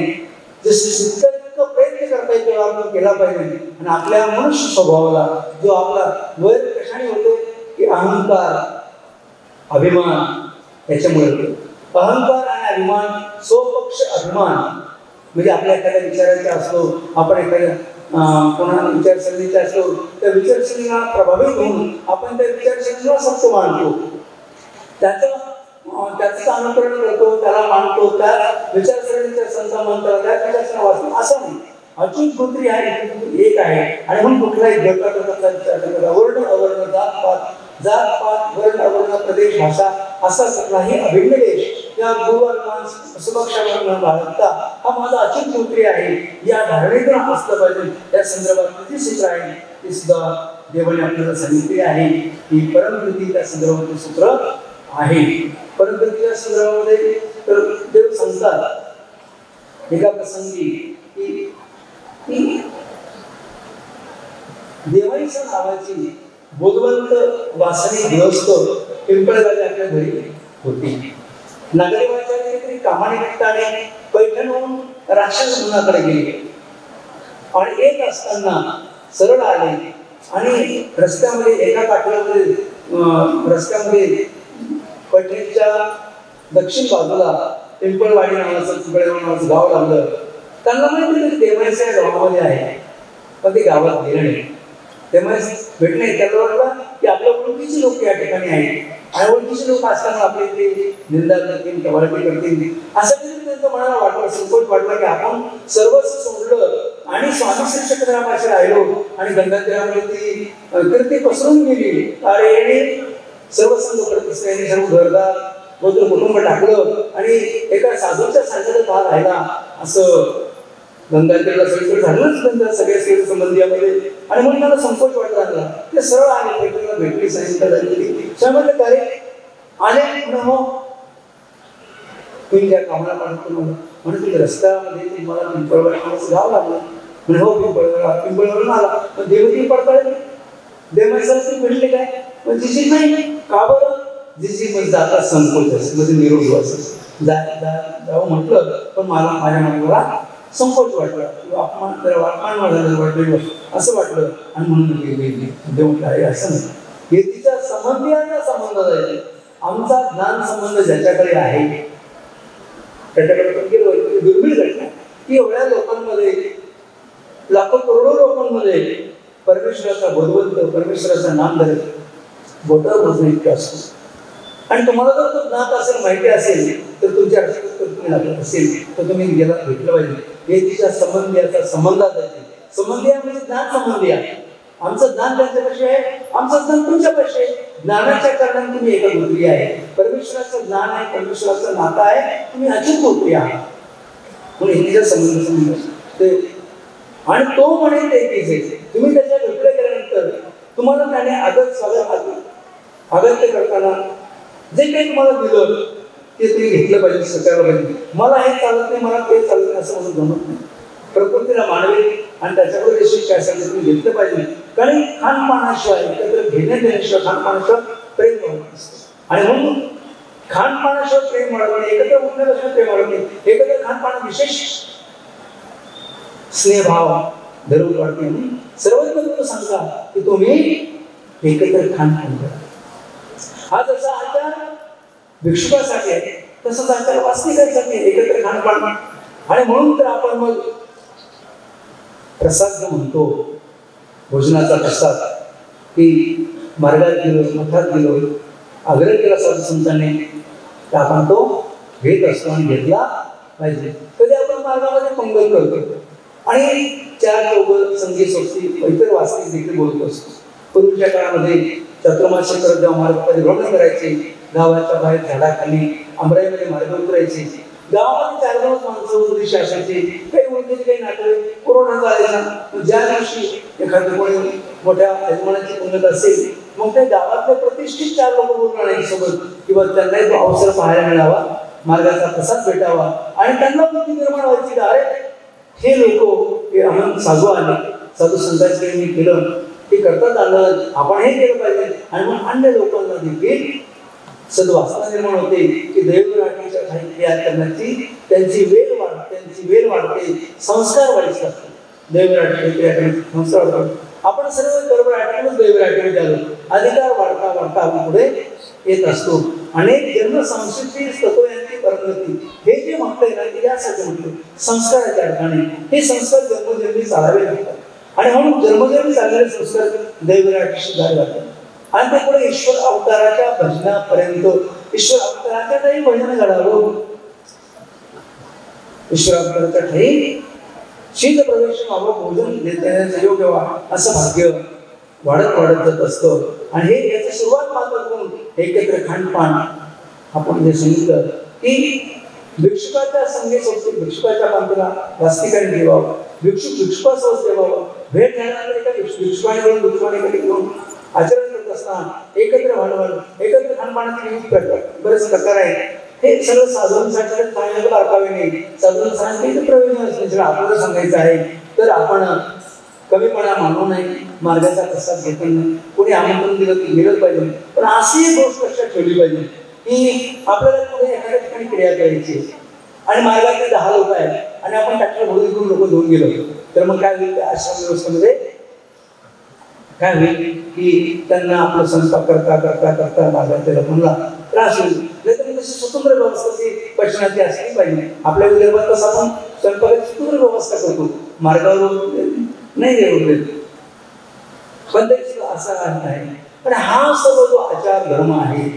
Speaker 2: जितकं प्रयत्न करता येईल तेव्हा आपण केला पाहिजे. आणि आपल्या मनुष्य स्वभावाला जो आपला वैर कशाने होतो की अहंकार, अभिमान याच्यामुळे होतो. अहंकार आणि अभिमान, स्वपक्ष अभिमान म्हणजे आपल्या एखाद्या विचारांचा असलो, आपण एखाद्या कोणा विचारसरणीचा असलो, त्या विचारसरणीला प्रभावित होऊन आपण त्या विचारसरणीला सत्य मानतो. त्याचं त्याचं अनुकरण करतो, त्याला मानतो, त्या विचारसरणीच्या संत म्हणतात, त्या विचारसरणा वाचतो असं नाही. अचूक गोत्री आहे, एक आहे. आणि म्हणून कुठलाही गटाचा विचार वर्ण अवर्ण जात पात वर्ण अवर्ण प्रदेश भाषा असा कुठलाही अभिन्न देश या गुरुवर्मान सुपक्षावर बाळगता हा माझा अचूक गोत्री आहे या धारणेतून असलं पाहिजे. या संदर्भात जी सूत्र आहे ती सुद्धा देवाने आपल्याला सांगितली आहे की परमकृती त्या संदर्भातील सूत्र आहे. परमकृतीच्या संदर्भामध्ये तर देव सांगतात एका प्रसंगी की देवाईच्या नावाची बोधवंत वासनी गृहस्थ पिंपळगावच्या आपल्या घरी होती. नागरिकांच्या काहीतरी कामानिमित्ताने पैठणहून राक्षस मुलाकडे गेले आणि येत असताना सरळ आले आणि रस्त्यामध्ये एका काठीमध्ये रस्त्यामध्ये पैठणच्या दक्षिण बाजूला पिंपळवाडी नावाचं गाव लागलं. त्यांना माहिती देवाईच्या गावामध्ये आहे पण ते गावात गेले नाही. तेव्हा भेटले त्याला वाटलं की आपल्या ओळखीचे लोक या ठिकाणी आहेत आणि ओळखीचे लोक असताना आपले ते निंदा करतील कवारटी करतील असं तरी त्यांचं मनाला वाटलं, संकोच वाटला की आपण सर्वस्व सोडलं आणि स्वामी श्री चक्ररामाशी राहिलो आणि गंगाधरामध्ये ती कीर्ती पसरून गेली. अरे सर्व संघ प्रतिष्ठाने सर्व घरदार गोत्र कुटुंब टाकलं आणि एका साधूच्या सांगण्यात हा राहिला असं गंगाधरला सगळीकडे झालंच. त्यांच्या सगळ्या सेवे संबंधियामध्ये आणि म्हणून मला संकोच वाटला लागला. ते सरळ आले पैठणला भेटली सायंकाळ झाली त्यामध्ये काय आले हो तुम्ही ज्या कामाला मानतो म्हणून तुम्ही रस्त्यामध्ये तुम्हाला पिंपळवाडी नावाचं गाव लागलं म्हणजे हो पिंपळवरून आला पण देवती पडताळे देवासाठी भेटले काय पण जिजी नाही का बरं जिजी म्हणजे जाता संकोच असेल म्हणजे निरोध असेल जावं म्हटलं पण मला माझ्या मनाला संकोच वाटला अपमान वाटलं असं वाटलं आणि म्हणून देऊन आहे असं नाही. हे तिच्या संबंधियांचा संबंध आहे. आमचा ज्ञान संबंध ज्याच्याकडे आहे त्याच्याकडे पण गेलो दुर्मिळ घटना की एवढ्या लोकांमध्ये लाखो करोडो लोकांमध्ये परमेश्वराचा बोधवंत परमेश्वराचं नाम धरत बोटावर मोजणं इतकं असतो. आणि तुम्हाला जर तो ज्ञात असेल माहिती असेल तर तुमच्या तुम्ही लागत असेल तर तुम्ही गेला भेटलं पाहिजे. हे तिच्या संबंधियाचा संबंधात आहे. संबंधी म्हणजे ज्ञान संबंधी आहे. आमचं ज्ञान त्यांच्यापाशी आहे, आमचं ज्ञान तुमच्यापाशी आहे. ज्ञानाच्या कारणाने तुम्ही एका गोत्री आहे. परमेश्वराचं ज्ञान आहे, परमेश्वराचं नातं आहे, तुम्ही अचूक गोत्री आहात म्हणून तिच्या संबंध ते आणि तो म्हणे ते तुम्ही त्याच्या भेटले गेल्यानंतर तुम्हाला त्याने आदर स्वागत आगत्य करताना जे काही तुम्हाला दिलं ते तुम्ही घेतलं पाहिजे, स्वीकारलं पाहिजे. मला हे चालत नाही, मला ते चालत नाही असं म्हणून जमत नाही. प्रकृतीला मानवी आणि त्याच्याकडे रेषिक काय असेल तुम्ही घेतलं पाहिजे. कारण खानपानाशिवाय एकत्र घेण्या देण्याशिवाय खानपानाशिवाय प्रेम वाढत नसतं आणि म्हणून खानपानाशिवाय प्रेम वाढत नाही, एकत्र उठण्यापासून प्रेम वाढत नाही. एकत्र खानपान विशेष स्नेहभाव धरून वाढते. म्हणून सर्वात महत्त्वाचं सांगा की तुम्ही एकत्र खानपान करा. हा जसा आचार भिक्षुकासाठी आहे तसंच आचार वास्तविकांसाठी एकत्र खानपान. आणि म्हणून तर आपण मग प्रसाद जो म्हणतो भोजनाचा प्रसाद की मार्गात गेलो मठात गेलो आग्रह केला साधू संतांनी तर आपण तो घेत असतो आणि घेतला पाहिजे. कधी आपण मार्गामध्ये पंगत करतो आणि चार लोक संगीत सोबती इतर वास्तविक देखील बोलत असतो. पूर्वीच्या काळामध्ये चतुर्मास्य करत जेव्हा मार्ग परिभ्रमण करायचे गावाच्या बाहेर झाडाखाली आंबराईमध्ये मार्ग उतरायचे. गावामध्ये 4 दिवस माणसं उद्देश असायचे. काही ओळखीचे काही नाते कोरोना झालेला ज्या दिवशी एखादं कोणी मोठ्या यजमानाची पंगत असेल मग त्या गावातले प्रतिष्ठित 4 लोक बोलून आणायचे सोबत किंवा त्यांनाही तो अवसर पाहायला मिळावा, मार्गाचा प्रसाद भेटावा आणि त्यांना बुद्धी निर्माण व्हायची की अरे हे लोक हे आम्हाला साधू आले, साधू संतांचे मी केलं ते करतात आलं, आपण हे केलं पाहिजे. आणि मग अन्य लोकांना देखील सद्वासना निर्माण होते की देवराटीच्या काही क्रिया करण्याची त्यांची वेळ वाढते, संस्कार वाढतात. देवराटी क्रिया करण्याचे संस्कार वाढतात. आपण सर्व गर्भराटीनच देवराटीमध्ये आलो. अधिकार वाढता वाढता आपण पुढे येत असतो. अनेक जन्म संस्कृती तत्व यांची परमगती हे जे म्हटलंय ना की यासाठी म्हटलं संस्काराच्या अर्थाने हे संस्कार जन्मोजन्मी चालावे लागतात आणि म्हणून जन्मोजन्मी चालणारे संस्कार देवराटीशी जावे लागतात. आणि ते पुढे ईश्वर अवताराच्या भजनापर्यंत ईश्वर अवताराच्या ठाई भजन घडावं, ईश्वर अवताराच्या ठाई शीत प्रवेश व्हावं, भोजन देण्याचं योग्य व्हावं, असं भाग्य वाढत वाढत जात असतं. आणि हे याची सुरुवात मात्र करून एकत्र खानपान आपण जे सांगितलं की भिक्षुकाच्या संगीत भिक्षुकाच्या पंथाला वास्तिकाने ठेवावं, भिक्षुकासोबत ठेवावं, भेट झाल्यानंतर एका भिक्षुकाने घेऊन आचरण करत असताना एकत्र भांडवल, एकत्र खानपानाचे विविध बरेच प्रकार आहेत. हे सगळं साधूंसाठी सांगण्याचं बारकावे नाही, साधून सांगितलं प्रयोजन असण्याचं आपल्याला सांगायचं आहे. तर आपण कमीपणा मानू नये, मार्गाचा प्रसाद घेता नाही, कोणी आमंत्रण दिलं की गेलंच पाहिजे, पण अशी एक गोष्ट लक्षात ठेवली पाहिजे की आपल्याला पुढे एखाद्या ठिकाणी क्रिया करायची आणि मार्गातले 10 लोक आहेत आणि आपण ट्रॅक्टर भरून घेऊन लोक घेऊन गेलो, तर मग काय होईल, आश्रम व्यवस्थेमध्ये काय होईल की त्यांना आपलं स्वयंपाक करता करता करता मार्गातल्या लोकांना त्रास होईल. नाहीतर तशी स्वतंत्र व्यवस्था पचनाची असली पाहिजे. आपल्या विदर्भात कसं आपण स्वयंपाकाची स्वतंत्र व्यवस्था करतो, मार्गावर नाही देऊ, पण असा आहे. पण हा सर्व जो आचार धर्म आहे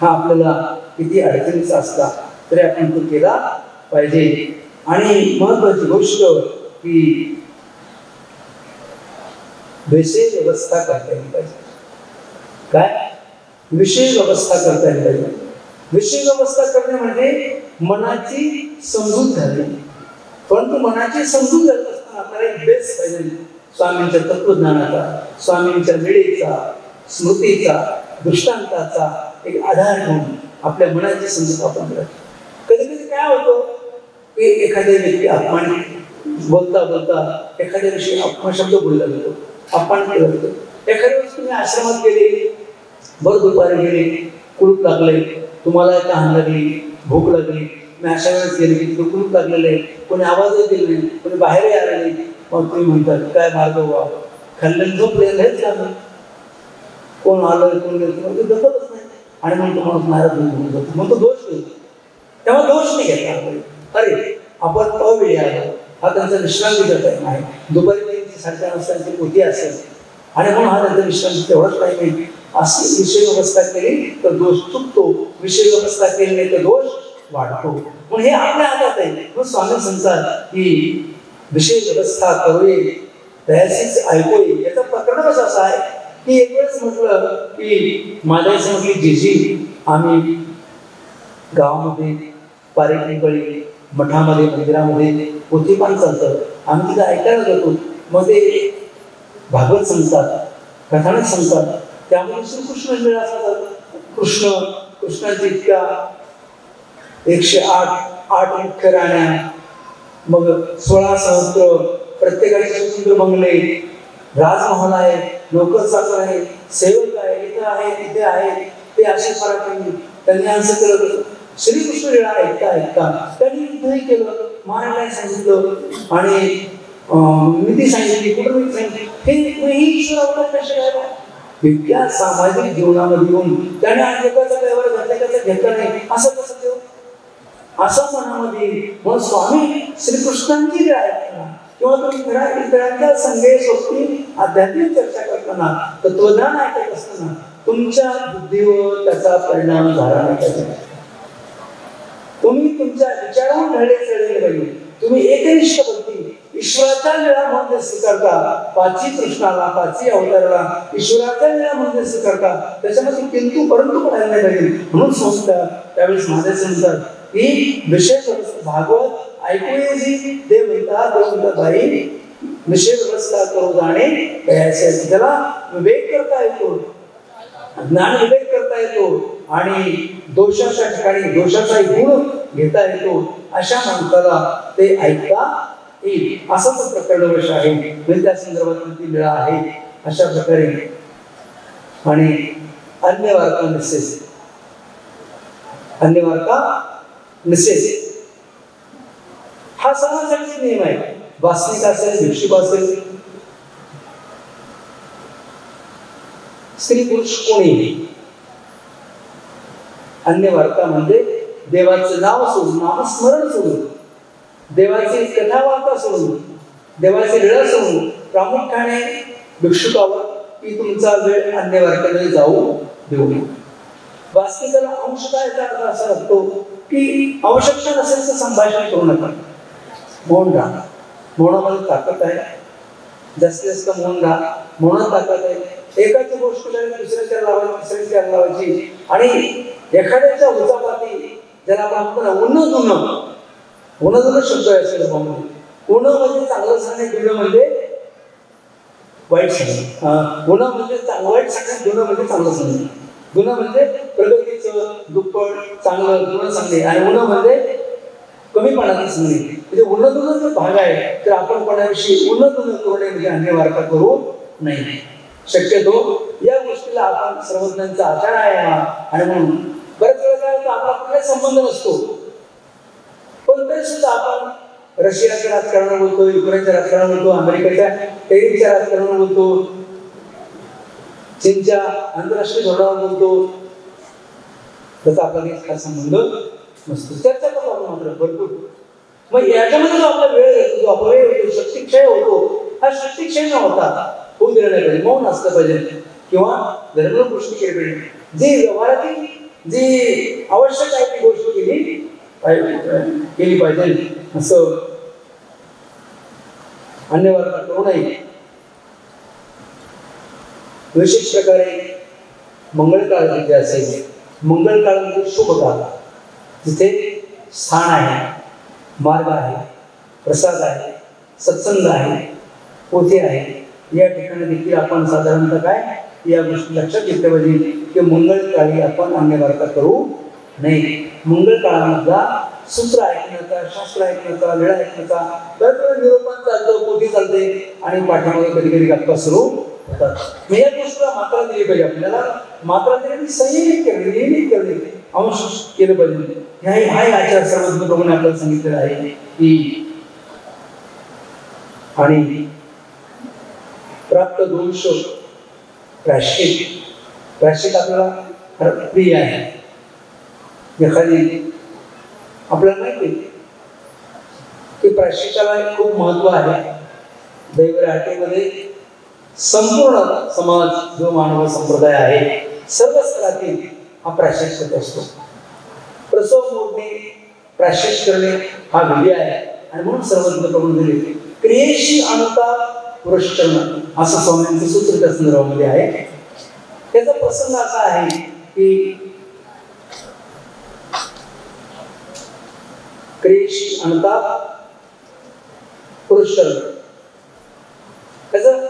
Speaker 2: हा आपल्याला किती अडचणीचा असला तरी आपण तो केला पाहिजे. आणि महत्वाची गोष्ट की विषय व्यवस्था करता येईल पाहिजे. काय विषय व्यवस्था करता येईल पाहिजे. विषय व्यवस्था करणे म्हणजे मनाची समजूत झाली, परंतु मनाची समजूत झाली असताना आपल्याला एक बेस पाहिजे, स्वामींच्या तत्वज्ञानाचा, स्वामींच्या वेळेचा, स्मृतीचा, दृष्टांताचा एक आधार घेऊन आपल्या मनाची समजूत आपण करायची. कधी कधी काय होतं की एखाद्या व्यक्ती अपमानित बोलता बोलता एखाद्या विषयी अपशब्द बोलला जातो, अपमान केला जातो. एखाद्या वेळेस तुम्ही आश्रमात गेले, भर दुपारी गेले, कुलूप लागले, तुम्हाला तहान लागली, भूक लागली, मी अशा वेळेस गेले की कुलूप लागलेलं आहे, कोणी आवाजही दिला नाही, कोणी बाहेरही आले नाही, मग तुम्ही म्हणतात काय मार्ग व्हा, खाल्लं झोपलेलं हेच लागलं, कोण आलं कोण गेलं ते जपतच नाही. आणि मग तो माणूस नाराज होऊन जातो, मग तो दोष घेतो. तेव्हा दोष नाही घेतला, अरे आपण अवेळी आलो, हा त्यांचा विश्रांतीचा टाईम आहे, दुपारी 3:30 वाजताची पोथी असेल आणि म्हणून हा त्यांचा विश्रांती तेवढाच टाईम आहे. अशी विषय व्यवस्था केली तर दोष चुकतो, विषय व्यवस्था केली नाही तर दोष वाढतो. म्हणून हे आपल्या हातात आहे. मग स्वामी सांगतात की विषय व्यवस्था करूये तयासीच ऐकूये. याचं प्रकरण कसं असं आहे की एक वेळेस म्हटलं की माझ्या म्हटली जी आम्ही गावामध्ये पारेकरी मठामध्ये मंदिरामध्ये पोथीपान चालतं, आम्ही तिथं ऐकायला जातो. मग ते भागवत सांगतात, कथानक सांगतात, त्यामध्ये श्रीकृष्ण लीला असतात. कृष्णाची इतक्या 108 मुख्य राण्या, मग 16 सहस्त्र, प्रत्येकाचे सुंदर बंगले, राजमहल आहे, नोकर चाकर आहे, सेवक आहे, इथं आहे तिथे आहे, ते असे पराक्रमी. त्यांनी असं केलं, श्रीकृष्ण लीला ऐकता त्यांनी युद्धही केलं, महाराजांनी सांगितलं आणि नीती सांगितली, कुटुंब सांगितली. हे ईश्वर अवतार कसे आहे, इतक्या सामाजिक जीवनामध्ये येऊन त्याने एकाचा व्यवहार घातला घेतला नाही, असं कसं देऊ, असं मनामध्ये. म्हणून स्वामी श्रीकृष्णांची लीला ऐकताना किंवा तुम्ही इतरांच्या संघे सोबती आध्यात्मिक चर्चा करताना, तत्वज्ञान ऐकत असताना तुमच्या बुद्धीवर त्याचा परिणाम झाला नाही पाहिजे. तुम्ही तुमच्या विचारावर ढळे चढले पाहिजे. तुम्ही एकनिष्ठ भक्ती ईश्वराच्या लीला मध्ये स्वीकारता, 5 कृष्णाला 5 अवताराला ईश्वराच्या लीला मध्ये स्वीकारता, त्याच्यामध्ये किंतु परंतु पडायला नाही पाहिजे. म्हणून संस्था त्यावेळेस माझे सांगतात की विशेष भागवत ऐकूये जी देवता बाई विषय व्यवस्था करू जाणे त्याला विवेक करता येतो, ज्ञान विवेक करता येतो आणि दोषाच्या ठिकाणी दोषाचा गुण घेता येतो. अशा माणसाला ते ऐकता येईल, असं तो प्रकरणवश आहे. म्हणजे त्या संदर्भात ती लीळा आहे अशा प्रकारे. आणि अन्य वार्ता निषेध, अन्य वार्ता निषेध हा समाजाचा नियम आहे. वासनिक असेल, भिक्षुक असेल, स्त्री पुरुष कोणी, अन्य वार्ता म्हणजे देवाचं नाव सोडून, नामस्मरण सोडून, देवाची कथा वार्ता सोडून, देवाची लीळा सोडून प्रामुख्याने भिक्षुकावर की तुमचा वेळ अन्य वार्तेमध्ये जाऊ देऊ नये. वास्तविकाला अंशतः याचा अर्थ असा असतो की आवश्यकता नसेल तर संभाषण करू नका, मौन राहा. मौनामध्ये ताकद आहे, जास्तीत जास्त मौन राहा, मौनात ताकद आहे. एकाच गोष्ट दुसऱ्याच्या लावायची, तिसऱ्याच्या लावायची आणि एखाद्याच्या उचापाती ज्याला आपण म्हणतो उन्हा शब्द आहे असेल उन्हा म्हणजे चांगलं सांगणे, दुनं म्हणजे वाईट सांगणे. उन्हा म्हणजे वाईट सांगणे, दुनं म्हणजे चांगलं सांगणे. गुन्हा म्हणजे प्रगतीचं दुप्पट चांगलं गुन्हा सांगणे आणि उन्हा म्हणजे कमीपणाचं सांगणे. म्हणजे उन्नत जो भाग आहे तर आपण कोणाविषयी उन्नत करणे म्हणजे अन्य वार्ता करू नाही. शक्यतो या गोष्टीला आपण सर्वज्ञांचा आचार आहे आणि म्हणून बऱ्याच वेळा काय होतं आपला कुठलाही संबंध नसतो, पण तरी सुद्धा आपण रशियाचं राजकारण बोलतो, युक्रेनचं राजकारण बोलतो, अमेरिकेच्या टेरिफच्या राजकारण बोलतो, चीनच्या आंतरराष्ट्रीय धोरणावर बोलतो. त्याचा आपला काही खास संबंध नसतो. चर्चा करतो आपण मात्र भरपूर. मग याच्यामध्ये जो आपला वेळ येतो, जो अपव्यय होतो, शक्तिक्षय होतो, हा शक्तिक्षय न होता होऊ दिला नाही पाहिजे. मौन असलं पाहिजे किंवा धर्म गोष्टी केली पाहिजे. जी व्यवहारातील जी आवश्यक आहे ती गोष्ट केली पाहिजे. असं अन्य वार्ता करू नये. विशेष प्रकारे मंगळकाळ जिथे असेल, मंगळकाळ म्हणजे शुभ काळ, जिथे स्थान आहे, मार्ग आहे, प्रसाद आहे, सत्संग आहे, पोथे आहे, या ठिकाणी देखील आपण साधारणतः काय या गोष्टी लक्षात घेतल्या पाहिजे की मंगळकाळी आपण अन्य वार्ता करू नये. मंगळकाळामधला सूत्र ऐकण्याचा, शास्त्र ऐकण्याचा, वेळा ऐकण्याचा, बऱ्याच निरोपण चालतं, पोथी चालते आणि पाठीमागे कधी कधी गप्पा सुरू होतात. मी या गोष्टीला मात्रा दिली पाहिजे. आपल्याला मात्रा दिली संयमित करणे, नियमित करणे, अंश केलं पाहिजे. हा आचार सर्वज्ञ प्रभूने आपल्याला सांगितलेला आहे की आणि प्राप्त दोष प्रायश्चित आपल्याला प्रिय आहे. एखादी आपल्याला माहिती की प्रायश्चिताला खूप महत्व आहे. दैवराटेमध्ये संपूर्ण समाज जो मानव संप्रदाय आहे सर्व स्तरातील हा प्रायश्चित करत असतो. प्रसव मोडणे, प्रायश्चित करणे हा विधी आहे आणि म्हणून सर्वज्ञ प्रभू दिले क्रियेशी अनुता पुरस्करण असं स्वामींचं सूत्र त्या संदर्भामध्ये आहे. त्याचा प्रसंग असा आहे की क्रियेशी अनुता पुरस्करण त्याचं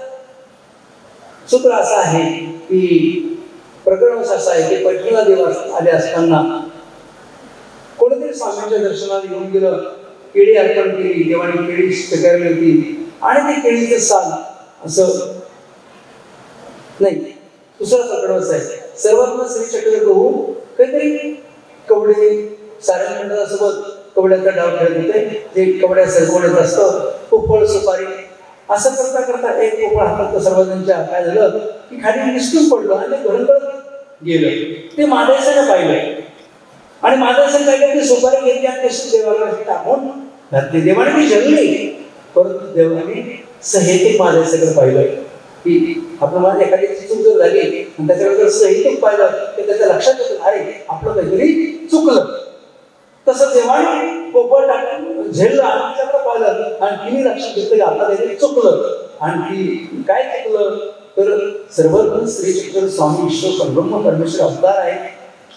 Speaker 2: सूत्र असं आहे की प्रकरण असं आहे की पैठणला देव आले असताना कोणीतरी स्वामींच्या दर्शनाला येऊन गेलं, केळी अर्पण केली, देवाने केळी स्वीकारली होती आणि ते केळीचं साल असं नाही. दुसरा प्रकरण असं आहे, सर्वात्म श्री चक्र प्रभू काहीतरी कवडे साऱ्या मंडळासोबत कवड्याचा डाव खेळत होते. ते कवड्या सरकवण्यात असतं, पोपळ सुपारी असं करता करता एक पोपळ हातात सर्वजणांच्या काय झालं की खाली निसटून पडलं आणि ते घरकडत गेलं. ते मादेशाने पाहिलं आणि मादेशाने पाहिलं ती सुपारी घेतली आणि तशी देवाला टाकून घातली. देवाने ती जगली, परंतु देवाने सहेतुक मादेशाकडे पाहिलं की आपलं माझ्या एखादी चूक जर झाली आणि त्याच्याकडे सहेतुक पाहिलं तर त्याच्या लक्षात येतं अरे आपलं काहीतरी चुकलं. तसं देवाने पोपळ टाकून झेललं आणि तिच्याकडे पाहिलं आणि तिने लक्षात घेतलं की आपलं काहीतरी चुकलं. आणि ती काय चुकलं तर सर्वज्ञ श्री चक्र स्वामी ईश्वर परब्रह्म परमेश्वर अवतार आहे.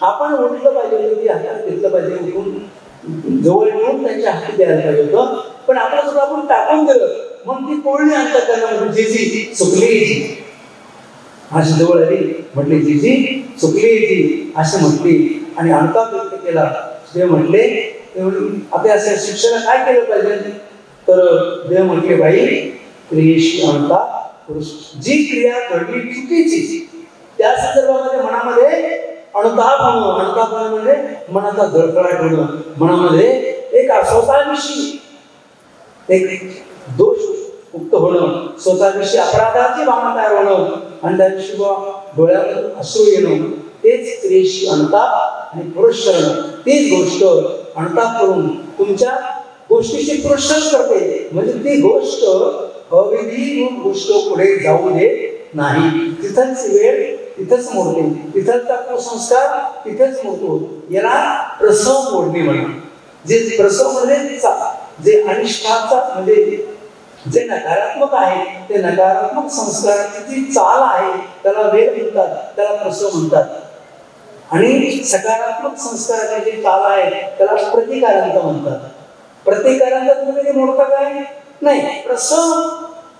Speaker 2: आपण उठलं पाहिजे होतं, ती हातात घेतलं पाहिजे, उठून जवळ येऊन त्यांच्या हाती द्यायला पाहिजे होतं, पण आपलं सुद्धा आपण टाकून दिलं म्हणून ती कोळणी आणतात त्यांना जीजी चुकली अशी जवळ आली, म्हटली जीजी चुकली अशी म्हटली आणि अंता व्यक्त केला. देव म्हटले आता अशा शिक्षणाला काय केलं पाहिजे तर देव म्हटले बाई क्रियेशी अंता पुरुष, जी क्रिया घडली चुकीची त्या संदर्भामध्ये मनामध्ये अनुताप होणं, अनुताप होणं म्हणजे मनाचा धडधडाट होणं, मनामध्ये एक स्वतःविषयी एक दोष मुक्त होणं, स्वतःविषयी अपराधाची भावना तयार होणं आणि त्याविषयी डोळ्यातून अश्रू येणं, तेच क्रियेशी अनुताप आणि पुरस्करण. तीच गोष्ट अनुताप करून तुमच्या गोष्टीची पुरस्कार करते, म्हणजे ती गोष्ट अविधी गोष्ट पुढे जाऊ दे नाही. तिथंच वेळ तिथेच मोडते, तिथलचा कुसंस्कार तिथेच मोडतो. याला प्रसव मोडणे म्हणतात. जे प्रसव म्हणजे जे अनिष्ठाचा म्हणजे जे नकारात्मक आहे ते नकारात्मक संस्काराची जी चाल आहे त्याला वेग म्हणतात, त्याला प्रसव म्हणतात. आणि सकारात्मक संस्काराची जी चाल आहे त्याला प्रतिकारांत म्हणतात. प्रतिकारांत म्हणजे ते मोडता काय नाही,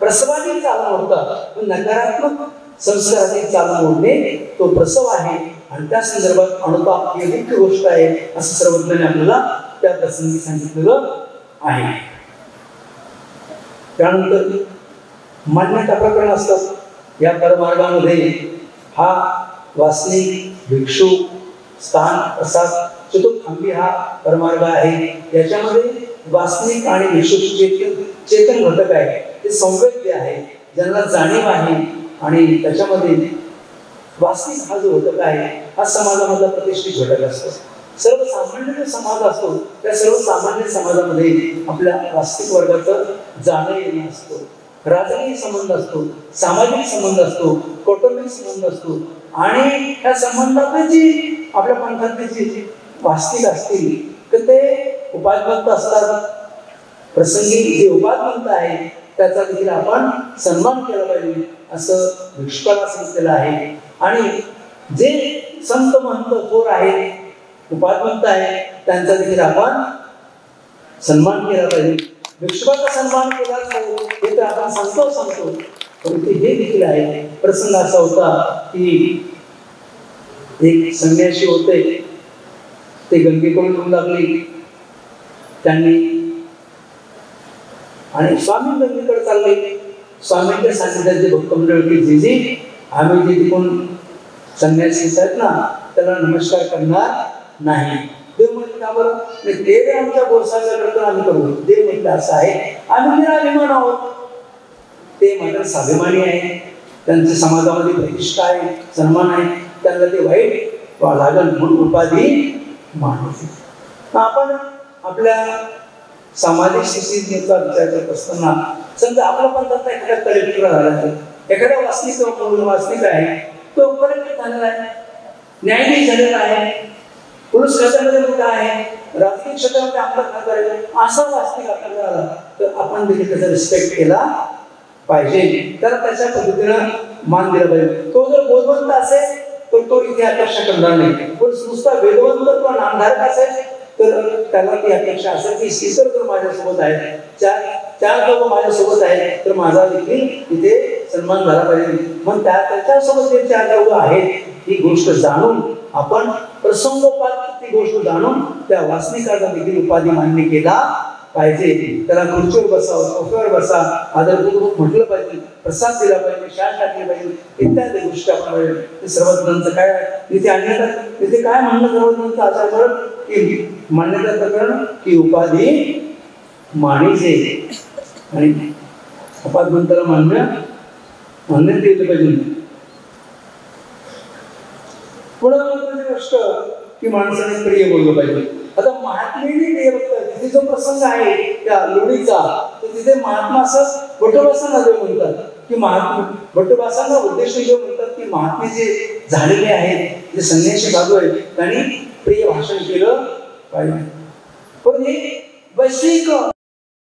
Speaker 2: प्रसवाची चाल मोडतात. नकारात्मक संस्काराची चाल मोडणे तो प्रसव आहे. आणि त्या संदर्भात अनुताप ही मुख्य गोष्ट आहे असं सर्वज्ञाने आपल्याला त्या प्रसंगी सांगितलेलं आहे. त्यानंतर मान्यता प्रकरण असतात. या परमार्गामध्ये हा वासनिक, भिक्षू, स्थान, प्रसाद, चतुर्खांबी हा परमार्ग आहे. याच्यामध्ये वासनिक आणि भिक्षू चेतन घटक आहे, ते संवेद्य आहे, ज्यांना जाणीव आहे. आणि त्याच्यामध्ये वासनिक हा जो घटक आहे हा समाजामधला प्रतिष्ठित घटक असतो. सर्वसामान्य जो समाज असतो त्या सर्वसामान्य समाजामध्ये आपल्या वास्तविक वर्गाचं जाणं येणं असतो, राजकीय संबंध असतो, सामाजिक संबंध असतो, कौटुंबिक संबंध असतो. आणि त्या संबंधात जी आपल्या पंथातली जी वास्तविक असतील तर ते उपायभक्त असतात. प्रसंगी जे उपायभक्त आहे त्याचा देखील आपण सन्मान केला पाहिजे असं भिक्षुकाला सांगितलेलं आहे. आणि जे संत महंत थोर आहेत, उपायभक्त आहे, त्यांचा देखील आपण सन्मान केला पाहिजे. भिक्षुकाचा सन्मान केला पाहिजे हे तर आपण सांगतो, परंतु हे देखील आहे. प्रसंग असा होता की एक संन्यासी होते, ते गंगेकडून येऊ लागले. त्यांनी आणि स्वामी गंगेकडे चालले. स्वामींच्या सानिध्यात जे भक्तमंडळ होते, जे आम्ही जे तिकडून संन्यासी आहेत ना त्याला नमस्कार करणार नाही. देव म्हटलं का बरं? ते आमच्या गोसाव्याकडे आम्ही करू. देव म्हटलं असं आहे, आम्ही निराभिमान आहोत. ते मात्र स्वाभिमानी आहे, त्यांच्या समाजामध्ये प्रतिष्ठा आहे, सन्मान आहे, त्यांना ते वाईट लागल म्हणून उपाधी मानली. आपण आपल्या सामाजिक स्थितीचा विचार करत असताना समजा आपला पंथाचा एखादा कलेक्टर झाला आहे, एखादा वासनिक आहे, तो कलेक्टर झालेला आहे, न्यायाधीश झालेला आहे, पोलीस खात्यामध्ये मोठा आहे, राजकीय क्षेत्रामध्ये आपला खासदार आहे, असा वास्तविक आपल्याला आला तर आपण देखील त्याचा रिस्पेक्ट केला पाहिजे, तर त्याच्या पद्धतीनं मान दिला पाहिजे. तो जर बोधवंत असेल तर तो इथे अपेक्षा करणार नाही, पण नुसता वेदवंत किंवा नामधारक असेल तर त्याला ती अपेक्षा असेल की इतर जर माझ्यासोबत आहे, चार लोक माझ्यासोबत आहेत तर माझा देखील इथे सन्मान झाला पाहिजे. मग त्याच्यासोबत जे चार लोक आहेत ही गोष्ट जाणून आपण प्रसंगोपात ती गोष्ट जाणून त्या वासनिकाचा देखील उपाधी मान्य केला पाहिजे. त्याला खुर्चीवर बसावं, सोफ्यावर बसा, आदरपूर्वक म्हटलं पाहिजे, प्रसाद दिला पाहिजे, शाल टाकली पाहिजे, इत्यादी गोष्टी आपण सर्वज्ञांचं काय तिथे आणण्यात तिथे काय म्हणणं सर्वज्ञांचं आचार करत की मान्यता प्रकरण की उपाधी मानीचे आणि उपाधमंताला मान्य दिलं पाहिजे. पुन्हा महत्वाची गोष्ट की माणसाने प्रिय बोललं पाहिजे. आता महात्मेने प्रिय बघतात तिथे जो प्रसंग आहे त्या लोणीचा, तर तिथे महात्मा असं भट्टोबासांना देव म्हणतात की भट्टोबासांना उद्देश देव म्हणतात की महात्मे जे झालेले आहेत, जे संन्यासी साधू आहेत त्यांनी प्रिय भाषण केलं पाहिजे. पण हे वैश्विक